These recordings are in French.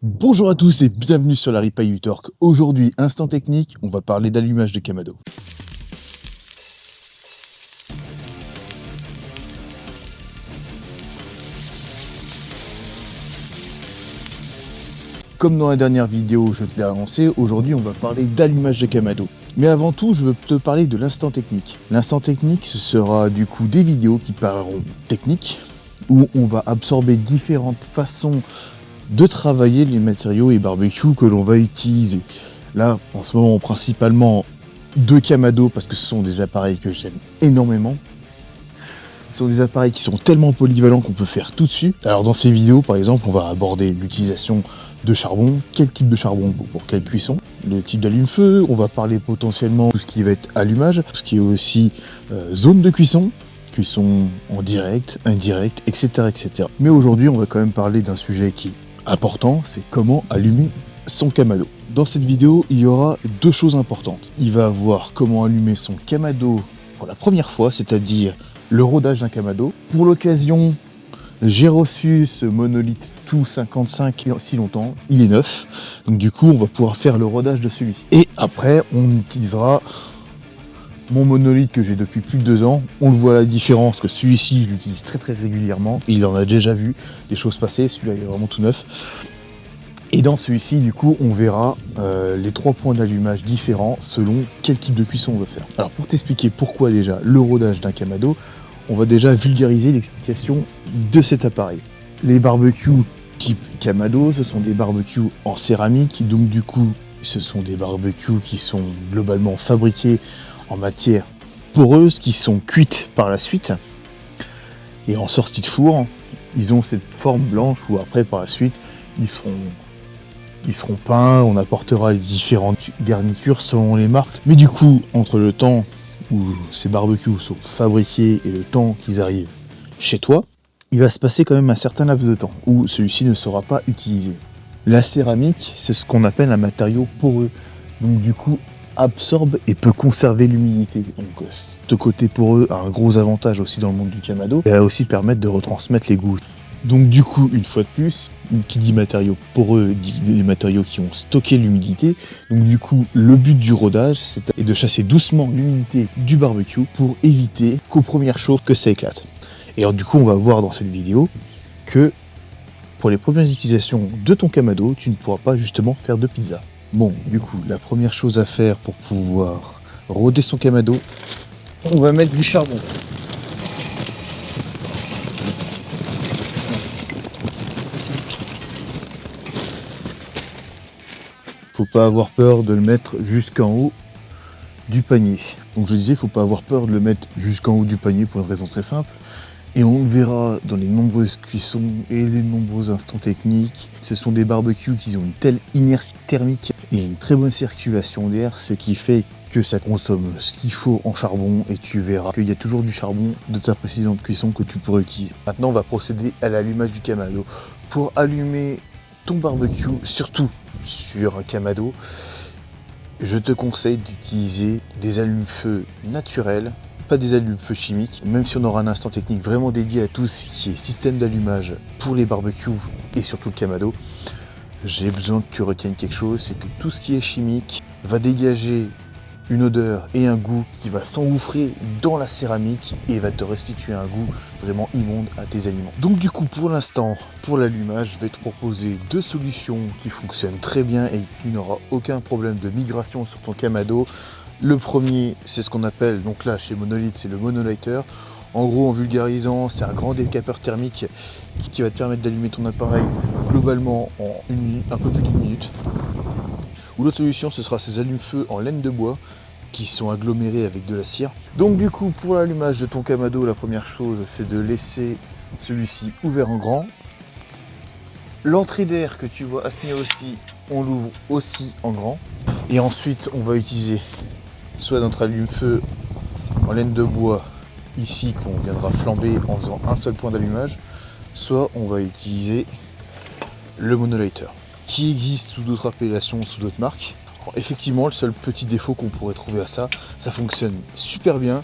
Bonjour à tous et bienvenue sur la Ripaille du Torque. Aujourd'hui, instant technique, on va parler d'allumage de Kamado. Comme dans la dernière vidéo, je te l'ai annoncé, aujourd'hui on va parler d'allumage de Kamado. Mais avant tout, je veux te parler de l'instant technique. L'instant technique, ce sera du coup des vidéos qui parleront technique, où on va absorber différentes façons de travailler les matériaux et barbecues que l'on va utiliser. Là, en ce moment, principalement deux Kamado, parce que ce sont des appareils que j'aime énormément. Ce sont des appareils qui sont tellement polyvalents qu'on peut faire tout dessus. Alors dans ces vidéos, par exemple, on va aborder l'utilisation de charbon, quel type de charbon pour quelle cuisson, le type d'allume-feu, on va parler potentiellement de tout ce qui va être allumage, tout ce qui est aussi zone de cuisson en direct, indirect, etc. etc. Mais aujourd'hui, on va quand même parler d'un sujet qui est important, c'est comment allumer son Kamado. Dans cette vidéo, il y aura deux choses importantes. Il va voir comment allumer son Kamado pour la première fois, c'est-à-dire le rodage d'un Kamado. Pour l'occasion, j'ai reçu ce monolithe tout 55 il y a si longtemps, il est neuf, donc du coup on va pouvoir faire le rodage de celui-ci. Et après on utilisera mon monolithe que j'ai depuis plus de 2 ans, on le voit la différence que celui-ci je l'utilise très régulièrement, il en a déjà vu des choses passer, celui-là il est vraiment tout neuf. Et dans celui-ci du coup on verra les 3 points d'allumage différents selon quel type de cuisson on va faire. Alors pour t'expliquer pourquoi déjà le rodage d'un Kamado, on va déjà vulgariser l'explication de cet appareil. Les barbecues type Kamado, ce sont des barbecues en céramique, donc du coup, ce sont des barbecues qui sont globalement fabriqués en matière poreuse, qui sont cuites par la suite. Et en sortie de four, ils ont cette forme blanche où après, par la suite, ils seront peints, on apportera les différentes garnitures selon les marques. Mais du coup, entre le temps où ces barbecues sont fabriqués et le temps qu'ils arrivent chez toi, il va se passer quand même un certain laps de temps où celui-ci ne sera pas utilisé. La céramique, c'est ce qu'on appelle un matériau poreux, donc du coup absorbe et peut conserver l'humidité. Donc ce côté poreux a un gros avantage aussi dans le monde du Kamado, et va aussi permettre de retransmettre les goûts. Donc du coup, une fois de plus, qui dit matériaux poreux, dit des matériaux qui ont stocké l'humidité. Donc du coup, le but du rodage, c'est de chasser doucement l'humidité du barbecue pour éviter qu'aux premières chauffes que ça éclate. Et alors du coup, on va voir dans cette vidéo que pour les premières utilisations de ton Kamado, tu ne pourras pas justement faire de pizza. Bon, du coup, la première chose à faire pour pouvoir roder son Kamado, on va mettre du charbon. Faut pas avoir peur de le mettre jusqu'en haut du panier. Donc je disais, faut pas avoir peur de le mettre jusqu'en haut du panier pour une raison très simple. Et on le verra dans les nombreuses cuissons et les nombreux instants techniques. Ce sont des barbecues qui ont une telle inertie thermique et une très bonne circulation d'air, ce qui fait que ça consomme ce qu'il faut en charbon et tu verras qu'il y a toujours du charbon de ta précision de cuisson que tu pourrais utiliser. Maintenant, on va procéder à l'allumage du Kamado. Pour allumer ton barbecue, surtout sur un Kamado, je te conseille d'utiliser des allumes-feu naturels, pas des allumes-feu chimiques, même si on aura un instant technique vraiment dédié à tout ce qui est système d'allumage pour les barbecues et surtout le Kamado. J'ai besoin que tu retiennes quelque chose, c'est que tout ce qui est chimique va dégager une odeur et un goût qui va s'engouffrer dans la céramique et va te restituer un goût vraiment immonde à tes aliments. Donc du coup, pour l'instant, pour l'allumage, je vais te proposer 2 solutions qui fonctionnent très bien et qui n'aura aucun problème de migration sur ton Kamado. Le premier, c'est ce qu'on appelle, donc là chez Monolith, c'est le monolighter. En gros, en vulgarisant, c'est un grand décapeur thermique qui va te permettre d'allumer ton appareil globalement en un peu plus d'une minute. Ou l'autre solution, ce sera ces allumes-feu en laine de bois qui sont agglomérés avec de la cire. Donc du coup, pour l'allumage de ton Kamado, la première chose, c'est de laisser celui-ci ouvert en grand. L'entrée d'air que tu vois à ce niveau-ci, on l'ouvre aussi en grand. Et ensuite, on va utiliser soit notre allume-feu en laine de bois, ici, qu'on viendra flamber en faisant un seul point d'allumage, soit on va utiliser le monolighter, qui existe sous d'autres appellations, sous d'autres marques. Alors, effectivement, le seul petit défaut qu'on pourrait trouver à ça, ça fonctionne super bien,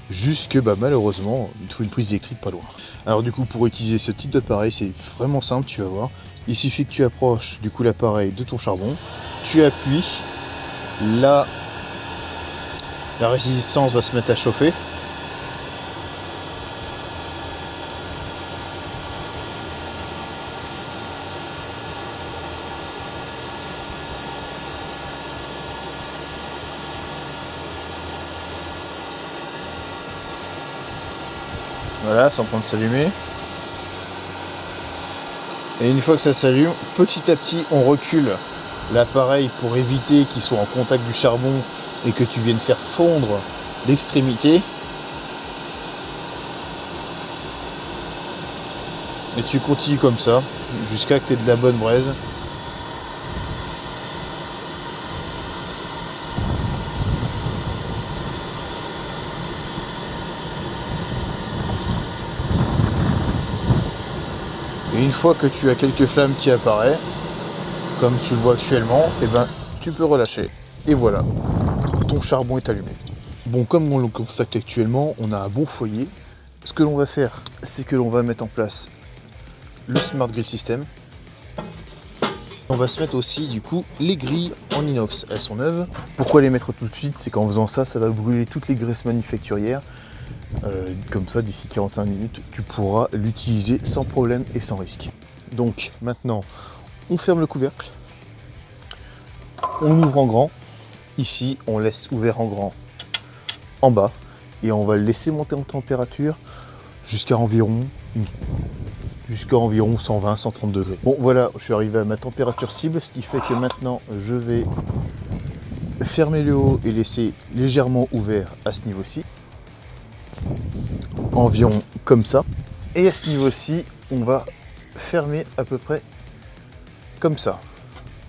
Juste que malheureusement, il te faut une prise électrique pas loin. Alors du coup, pour utiliser ce type d'appareil, c'est vraiment simple, tu vas voir. Il suffit que tu approches du coup l'appareil de ton charbon, tu appuies, là la résistance va se mettre à chauffer. Voilà, c'est en train de s'allumer. Et une fois que ça s'allume, petit à petit, on recule l'appareil pour éviter qu'il soit en contact du charbon et que tu viennes faire fondre l'extrémité. Et tu continues comme ça, jusqu'à que tu aies de la bonne braise. Et une fois que tu as quelques flammes qui apparaissent, comme tu le vois actuellement, et tu peux relâcher. Et voilà, ton charbon est allumé. Bon, comme on le constate actuellement, on a un bon foyer. Ce que l'on va faire, c'est que l'on va mettre en place le Smart Grill System. On va se mettre aussi du coup les grilles en inox, elles sont neuves. Pourquoi les mettre tout de suite? C'est qu'en faisant ça, ça va brûler toutes les graisses manufacturières. Comme ça, d'ici 45 minutes, tu pourras l'utiliser sans problème et sans risque. Donc maintenant, on ferme le couvercle, on ouvre en grand. Ici, on laisse ouvert en grand en bas et on va le laisser monter en température jusqu'à environ 120-130 degrés. Bon voilà, je suis arrivé à ma température cible, ce qui fait que maintenant je vais fermer le haut et laisser légèrement ouvert à ce niveau-ci. Environ comme ça. Et à ce niveau-ci, on va fermer à peu près comme ça.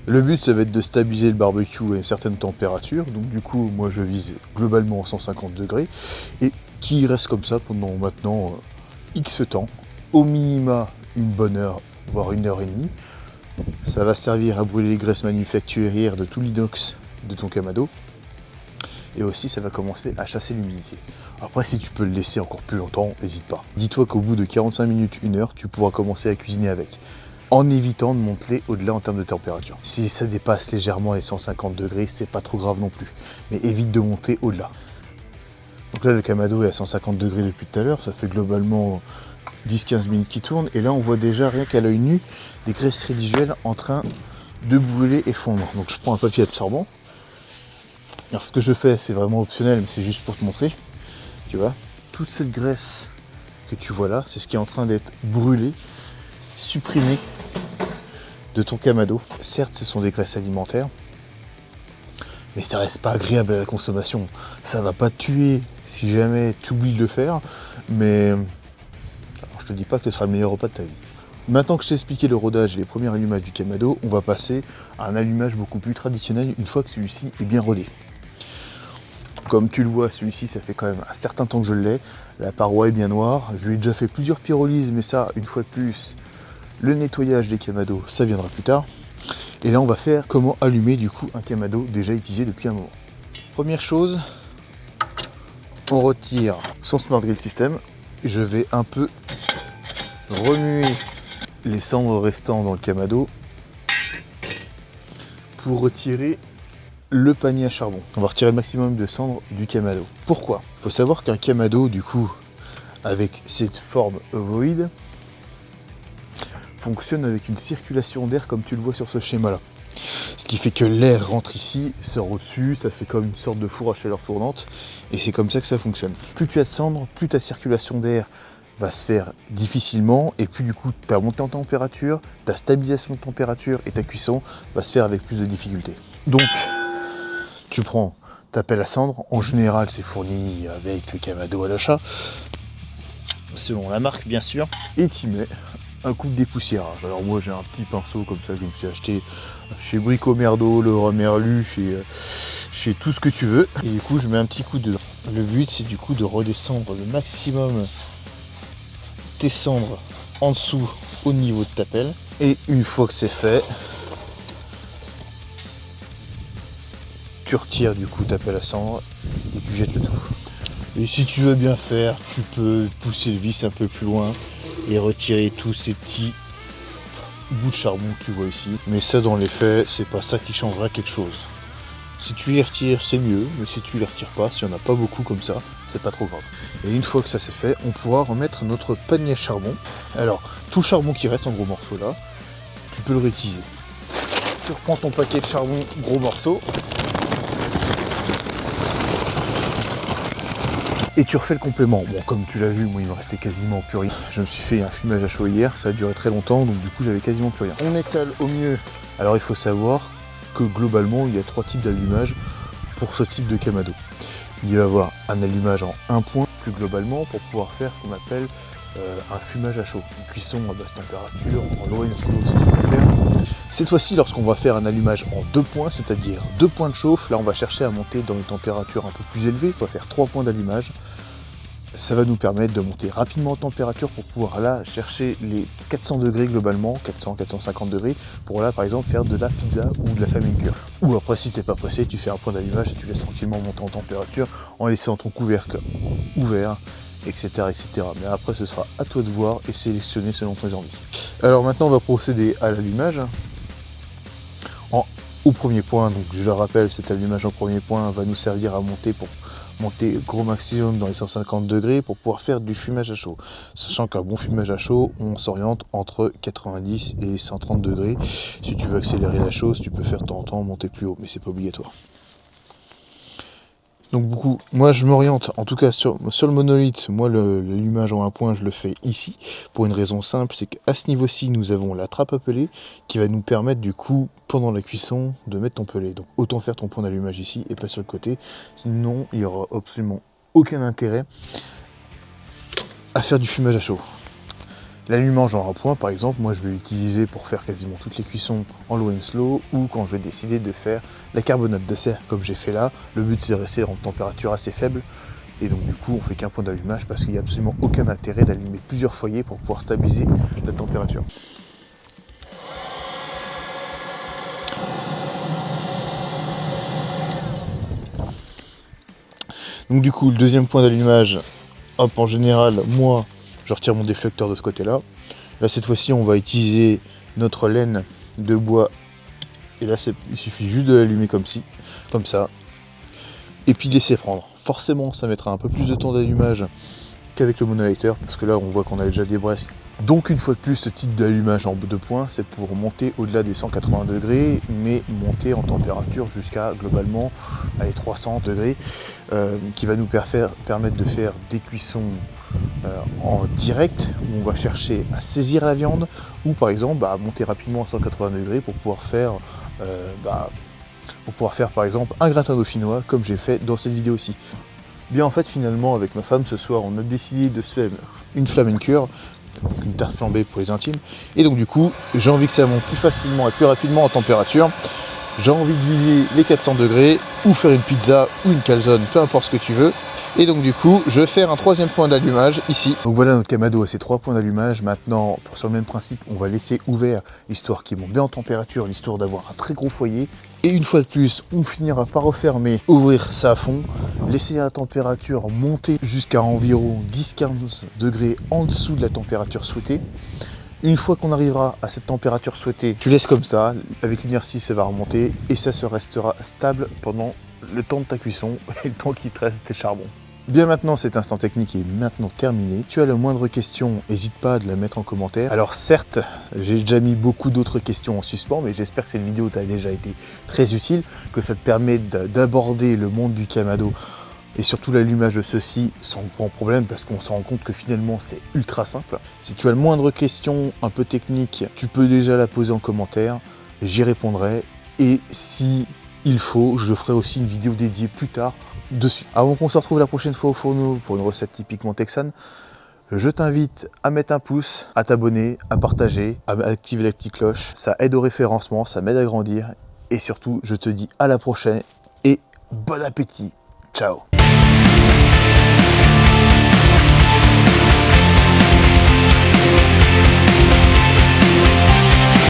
Le but, ça va être de stabiliser le barbecue à une certaine température. Donc du coup, moi je vise globalement 150 degrés et qui reste comme ça pendant maintenant X temps. Au minima, une bonne heure, voire 1 heure et demie. Ça va servir à brûler les graisses manufacturières de tout l'inox de ton Kamado. Et aussi, ça va commencer à chasser l'humidité. Après, si tu peux le laisser encore plus longtemps, n'hésite pas. Dis-toi qu'au bout de 45 minutes, 1 heure, tu pourras commencer à cuisiner avec, en évitant de monter au-delà en termes de température. Si ça dépasse légèrement les 150 degrés, c'est pas trop grave non plus. Mais évite de monter au-delà. Donc là, le Kamado est à 150 degrés depuis tout à l'heure. Ça fait globalement 10-15 minutes qu'il tourne. Et là, on voit déjà, rien qu'à l'œil nu, des graisses résiduelles en train de brûler et fondre. Donc je prends un papier absorbant. Alors ce que je fais, c'est vraiment optionnel, mais c'est juste pour te montrer. Tu vois, toute cette graisse que tu vois là, c'est ce qui est en train d'être brûlé, supprimé de ton Kamado. Certes, ce sont des graisses alimentaires, mais ça reste pas agréable à la consommation. Ça va pas te tuer si jamais tu oublies de le faire, mais alors, je te dis pas que ce sera le meilleur repas de ta vie. Maintenant que je t'ai expliqué le rodage et les premiers allumages du Kamado, on va passer à un allumage beaucoup plus traditionnel une fois que celui-ci est bien rodé. Comme tu le vois, celui-ci, ça fait quand même un certain temps que je l'ai. La paroi est bien noire. Je lui ai déjà fait plusieurs pyrolyses, mais ça, une fois de plus, le nettoyage des Kamado, ça viendra plus tard. Et là, on va faire comment allumer du coup un Kamado déjà utilisé depuis un moment. Première chose, on retire son Smart Grill System. Je vais un peu remuer les cendres restantes dans le Kamado pour retirer le panier à charbon. On va retirer le maximum de cendres du Kamado. Pourquoi? Il faut savoir qu'un Kamado, du coup, avec cette forme ovoïde, fonctionne avec une circulation d'air comme tu le vois sur ce schéma-là. Ce qui fait que l'air rentre ici, sort au-dessus, ça fait comme une sorte de four à chaleur tournante, et c'est comme ça que ça fonctionne. Plus tu as de cendres, plus ta circulation d'air va se faire difficilement, et plus du coup ta montée en température, ta stabilisation de température et ta cuisson va se faire avec plus de difficultés. Donc, tu prends ta pelle à cendre, en général c'est fourni avec le Kamado à l'achat, selon la marque bien sûr, et tu mets un coup de dépoussiérage. Alors moi j'ai un petit pinceau comme ça que je me suis acheté chez Brico Merdo, Leroy Merlus, chez tout ce que tu veux, et du coup je mets un petit coup dedans. Le but c'est du coup de redescendre le maximum tes cendres en dessous au niveau de ta pelle, et une fois que c'est fait, tu retires du coup ta pelle à cendre et tu jettes le tout. Et si tu veux bien faire, tu peux pousser le vis un peu plus loin et retirer tous ces petits bouts de charbon que tu vois ici. Mais ça, dans les faits, c'est pas ça qui changera quelque chose. Si tu les retires, c'est mieux, mais si tu les retires pas, s'il n'y en a pas beaucoup comme ça, c'est pas trop grave. Et une fois que ça c'est fait, on pourra remettre notre panier à charbon. Alors, tout le charbon qui reste en gros morceaux là, tu peux le réutiliser. Tu reprends ton paquet de charbon gros morceaux. Et tu refais le complément. Bon, comme tu l'as vu, moi il me restait quasiment plus rien. Je me suis fait un fumage à chaud hier, ça a duré très longtemps, donc du coup j'avais quasiment plus rien. On étale au mieux. Alors il faut savoir que globalement il y a 3 types d'allumage pour ce type de Kamado. Il va y avoir un allumage en 1 point plus globalement pour pouvoir faire ce qu'on appelle un fumage à chaud, une cuisson à basse température, en low and slow si tu préfères. Cette fois-ci, lorsqu'on va faire un allumage en 2 points, c'est-à-dire 2 points de chauffe, là on va chercher à monter dans une température un peu plus élevée, on va faire 3 points d'allumage. Ça va nous permettre de monter rapidement en température pour pouvoir là chercher les 400 degrés globalement, 400-450 degrés, pour là par exemple faire de la pizza ou de la flamencure. Ou après si t'es pas pressé, tu fais un point d'allumage et tu laisses tranquillement monter en température en laissant ton couvercle ouvert, etc. etc. Mais après ce sera à toi de voir et sélectionner selon tes envies. Alors maintenant on va procéder à l'allumage. Au premier point, donc je le rappelle, cet allumage en premier point va nous servir à monter pour monter gros maximum dans les 150 degrés pour pouvoir faire du fumage à chaud. Sachant qu'un bon fumage à chaud, on s'oriente entre 90 et 130 degrés. Si tu veux accélérer la chose, tu peux faire de temps en temps monter plus haut, mais c'est pas obligatoire. Donc beaucoup, moi je m'oriente, en tout cas sur le monolithe, moi l'allumage en 1 point je le fais ici, pour une raison simple, c'est qu'à ce niveau-ci nous avons la trappe à peler qui va nous permettre du coup, pendant la cuisson, de mettre ton pelet. Donc autant faire ton point d'allumage ici et pas sur le côté, sinon il n'y aura absolument aucun intérêt à faire du fumage à chaud. L'allumage en 1 point, par exemple, moi je vais l'utiliser pour faire quasiment toutes les cuissons en low and slow ou quand je vais décider de faire la carbonate de serre comme j'ai fait là. Le but c'est de rester en température assez faible et donc du coup on fait qu'un point d'allumage parce qu'il n'y a absolument aucun intérêt d'allumer plusieurs foyers pour pouvoir stabiliser la température. Donc du coup le deuxième point d'allumage, hop, en général, moi je retire mon déflecteur de ce côté-là. Là, cette fois-ci, on va utiliser notre laine de bois. Et là, il suffit juste de l'allumer comme ça. Et puis laisser prendre. Forcément, ça mettra un peu plus de temps d'allumage qu'avec le monolighter, parce que là, on voit qu'on a déjà des braises. Donc, une fois de plus, ce type d'allumage en 2 points, c'est pour monter au-delà des 180 degrés, mais monter en température jusqu'à, globalement, les 300 degrés, qui va nous permettre de faire des cuissons en direct, où on va chercher à saisir la viande, ou par exemple, monter rapidement à 180 degrés pour pouvoir faire par exemple un gratin dauphinois, comme j'ai fait dans cette vidéo-ci. Bien en fait finalement avec ma femme ce soir on a décidé de se faire une flamencure, une tarte flambée pour les intimes, et donc du coup j'ai envie que ça monte plus facilement et plus rapidement en température. J'ai envie de viser les 400 degrés, ou faire une pizza ou une calzone, peu importe ce que tu veux. Et donc du coup, je vais faire un 3e point d'allumage ici. Donc voilà, notre Kamado a ses 3 points d'allumage. Maintenant, sur le même principe, on va laisser ouvert l'histoire qui monte bien en température, l'histoire d'avoir un très gros foyer. Et une fois de plus, on finira par refermer, ouvrir ça à fond, laisser la température monter jusqu'à environ 10-15 degrés en dessous de la température souhaitée. Une fois qu'on arrivera à cette température souhaitée, tu laisses comme ça, avec l'inertie ça va remonter et ça se restera stable pendant le temps de ta cuisson et le temps qu'il te reste tes charbons. Bien maintenant, cet instant technique est maintenant terminé. Tu as la moindre question, n'hésite pas à la mettre en commentaire. Alors certes, j'ai déjà mis beaucoup d'autres questions en suspens, mais j'espère que cette vidéo t'a déjà été très utile, que ça te permet d'aborder le monde du Kamado et surtout l'allumage de ceci sans grand problème parce qu'on se rend compte que finalement c'est ultra simple. Si tu as le moindre question un peu technique, tu peux déjà la poser en commentaire, j'y répondrai et si il faut, je ferai aussi une vidéo dédiée plus tard dessus. Avant qu'on se retrouve la prochaine fois au fourneau pour une recette typiquement texane, je t'invite à mettre un pouce, à t'abonner, à partager, à activer la petite cloche. Ça aide au référencement, ça m'aide à grandir et surtout je te dis à la prochaine et bon appétit. Ciao.